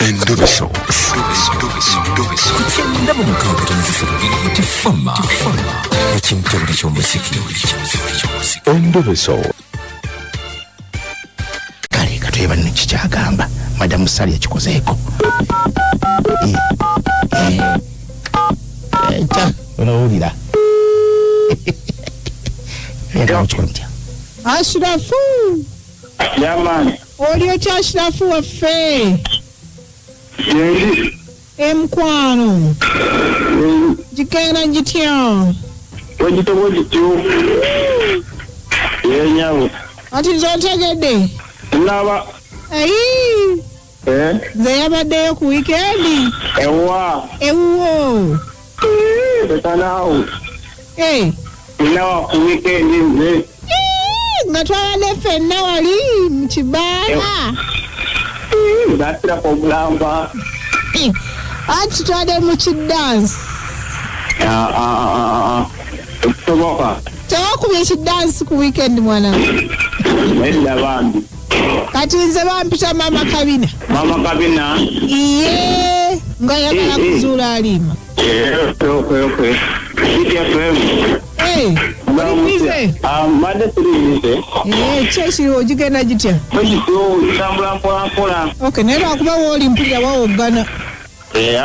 Endobeso. Kugenda mu mukaaga tonzifuna tifama ekintu buli ky'omuziki. Endobeso. Kale katweba nekikyagamba madamu Sali yakikozeeko. Unawulira. Ashrafu. Jamani. Olio cha Ashrafu waffe. Yendi. Mkwano. Jikena jitya. Wajito. Yenyawo. Ati zontegedde. Naba. Ayi. Ze yabaddeyo ku weekend. Ewa. Ewo. Betanao. Nawa ku weekend nze. Nga twabadde ffenna wali mu kibaala. Basira kogulamba. Ati twade mu kidansi. Okusoboka. Tewakubye ekidansi ku weekend mwana. Edda bambi. Kati nze bampita Mama Kabina. Mama Kabina? Iye. Nga yagala kuzuula alima. Okay. CTFM. Olibize? Mbadde tulibize. Kyekiriwo ogigenda gitya? Kitambula mpola. Okay, naye lwakuba wooli mpulira wawoggana.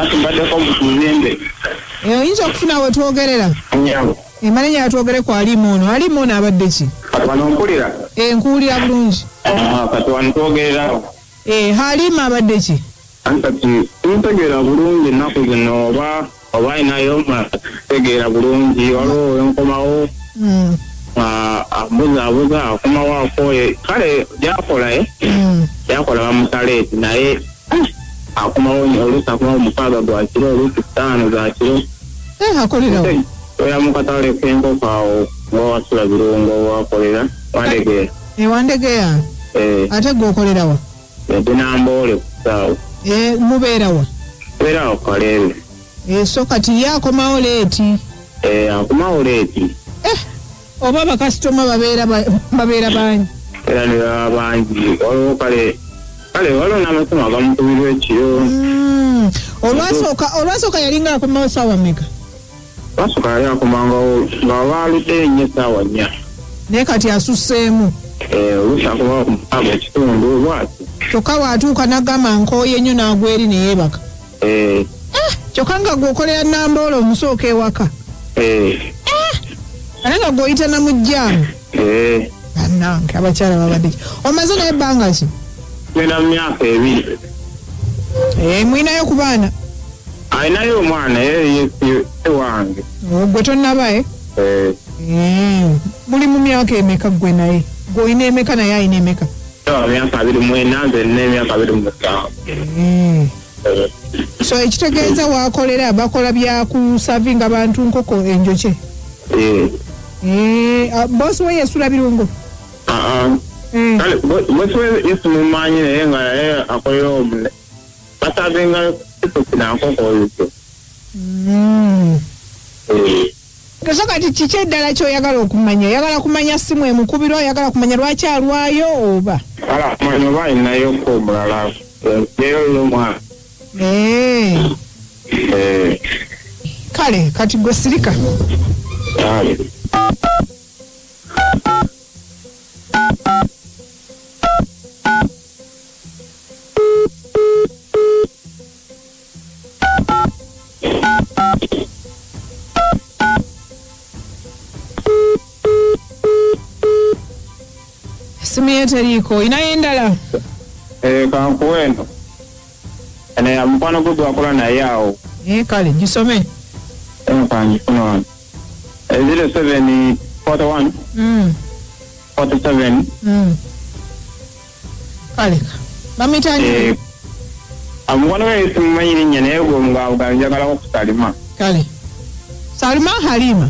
Ati mbaddeko mu kizimbe. Oyinza okufuna we twogerera? Nyawo. Manenya yatwogere ku Alimu ono. Alimu ono abadde ki? Kati wano mpulira? Nkuwulira bulungi. Kati wano twogererawo. Alimu abadde ki? Kati tuntegeera bulungi ennaku zino oba ayinayo tegeera bulungi waliwo enkomawo abuza akomawo akoye kale gyakola bamusaleeti naye akomawo oluusi akomawo mukaaga gwa kiro oluusi 5 za kiro akolerawo oya mukatale k'enkoko awo ngawasula birungo wakolera wandegeera wandegeya ate gwokolerawa dinamboole kusaawo mubeerawa beerawo kaleebe so kati ye akomawo leeti akomawo leeti oba bakasitoma babeera bangi era ne baba bangi waliwo kale waliwo n'amasomo agamukubirwa ekiro olwasooka yalinga akomawo saawa mmeka lwasooka yali akomangawo nga baaludde ennyo saawa 4 naye kati asusseemu oluusi akomawo ku mukaaga ekitundu bwati kyokka bw'atuuka n'agamba nkooye nnyo n'agweri ne yeebaka kyokka nga gw'okolera Namboole omusooka ewaka ate nga gw'oyita na mujjaamu bannange abakyala babadde ki omaze naye ebbanga ki? Ngenda mu myaka 2. Mwinayo ku baana? Ayinayo omwana ye wange. Gwe tonnaba muli mu myaka emeka gwe naye? Gw'olina emeka naye alina emeka? Myaka 24 nze nina emyaka 27. So ekitegeeza waakolera bakola bya kusavinga bantu nkoko enjoke? Bosi we yesula birungo? Kale bosi we yesimumanyi naye nga naye akolera omune basavinga kitokina nkoko olukyo. So kati kiki eddala ky'oyagala okumanya? Oyagala kumanya simu emukubirwa, oyagala kumanya lwaki alwayo oba? Kala kumanya oba alinayo omulala leero lw'omwana. Kale kati gwe sirika. Simu ye teriiko, inayo endala? Kankuweno. Ene ya mukwano gwe gwakola naye awo. Kale gisome. Kanjifuna wano. 07 41 47 kale bamitani mukwano we yesimumanyi linnya naye gwe nga njagalako ku Salima. Kale Salima Halima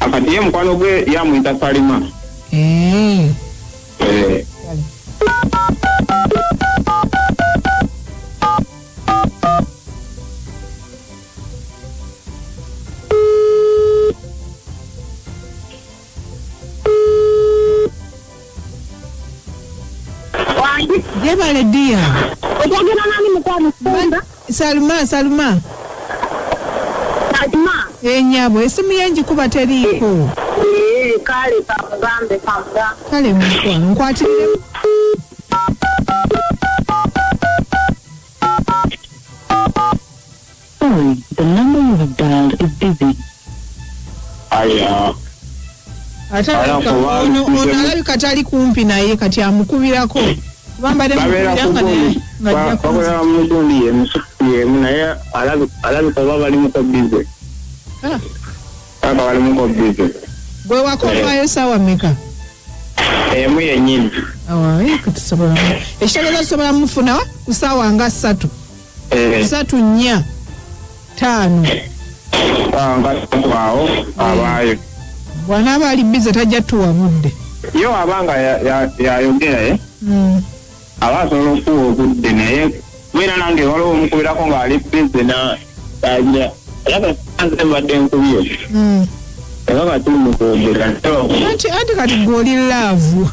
akati ye mukwano gwe yamuyita Salima. Jebale dia. Ojagera nani mukwano Sumba? Salma. Salma. Nyabo esimu yenji kuba teriiko. Kale pamugambe. Kale mukwano nkwatire. Sorry, the number you have dialed is busy. Aya. Ono alabika tali kumpi naye kati amukubirako. Bambade mukubiranga naye. Bakola mudundi ye naye alabika bali muko busy. Bali muko busy. Gwe wakomayo sawa meka. Mu yennyini. Kutusobola. Eshagala sobola mufuna kusawa nga 3. 3 4 5. Nga twao abayo. Bwana bali bize tajja tuwabudde. Yo abanga yayogera abasobola okuwa obudde naye wera nange waliwo omukubirako ng'ali bize nagira nze mbadde nkubye era nga tuli mu kwogera anti kati goli laavu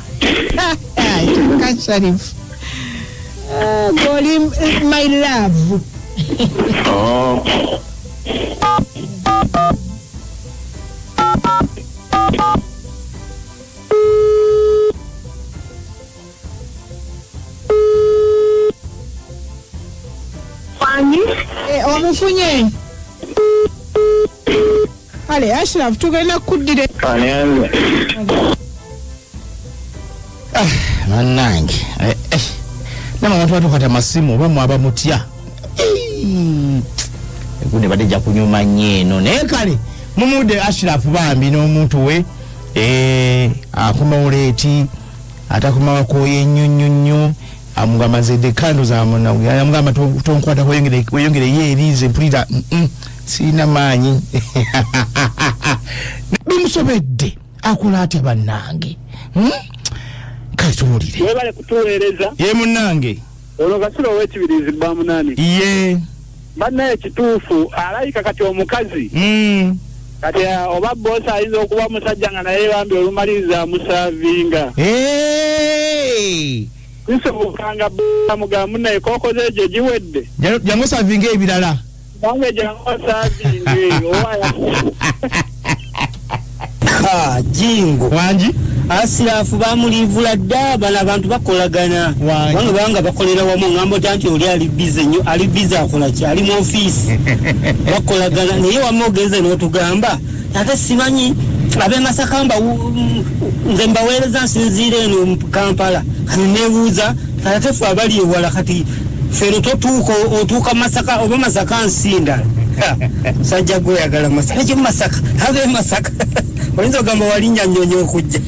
Kasharifu goli my love. Omufunye ale Ashraf tugenda kuddire Manange nama watu watukata masimu oba mwaba mutya ekude badejja kunyuma nyeeno naye kale mumude Ashraf bambi n'omuntu we akuma uleti atakuma wakoye nnyunyunyu amugamaze de kando za mona amugama tonkwata koyongere yerize mpulira sina manyi bimusobedde akola atya bannange katulire webale kutuweereza ye munnange olwo gasula ow'ekibirizi bba munani ye bannaye kituufu alayika kati omukazi kati oba boosi ayinza okuba musajja nga naye bambi olumaliriza amusaavinga kisobokanga mugamu naye kokoze egyo giwedde jangosavinga ebirala nange jangosaavinge owaya jingo wangi Asirafu bamulivula dda bala abantu bakolagana wange banga bakolera wamu ngambo tanti oli ali busy nnyo ali busy akola ki ali mu office bakolagana naye wamogenze n'otugamba ate simanyi abe Masakamba nze mbaweereza nsinziire eno mu Kampala kati neebuuza ate ffe abali ewala kati fero totuuka otuuka Masaka oba Masaka nsinda sajja gweyagala Masaka kye Masaka abe Masaka oyinza ogamba walinnya nnyonyo okujja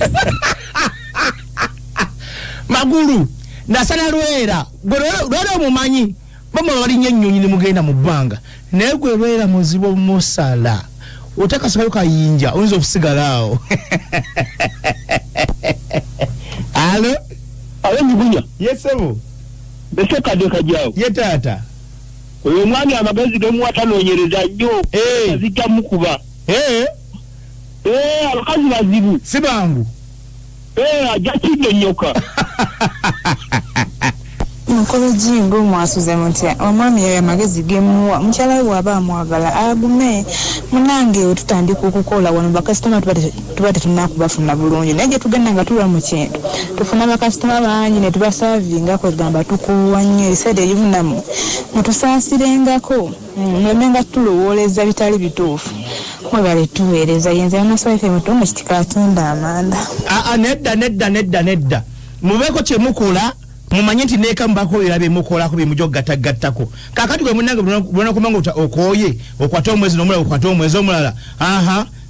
magulu nasala lwera lwera omumanyi bamwe walinnya ennyonyi ne mugenda mu bbanga naye gwe lwera muzibu musala otakasikayo kayinja oyinza okusigalaawo alo mugunya yesebo bese kadde kajjawo ye taata oyo omwami amagezi gemuwatanoonyereza nnyo azijja mukuba abakazi bazibu si bangu ajja kidde nnyoka mukolo jingo mwasuze mutya omwami yayo amagezi gemuwa mukyala we bw'aba amwagala agume munange otutandika okukola wano bakasitoma tuba tetunakubafuna bulungi naye gye tugenda nga tuba mu kintu tufuna bakasitoma bangi ne tubasaavingako gamba tukuwa nnyo ebiseera ebimu mutusaasirengako nemenga tulowooleza bitali bituufu mwebale tuweereza yenze amaswaife mutumu kitika atunda amanda nedda mubeeko kye mukola mumanye nti neeka mubakolera bemukolako bemujoggattako kakati gwe munange bulona kumanga okooye okwata omwezi n'omulala okwata omwezi omulala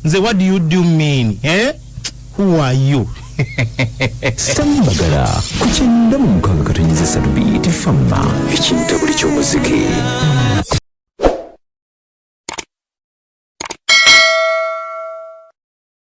nze what do you do mean who are you Sambagala ku 9 mu 6 fama ekintabuli ky'omuziki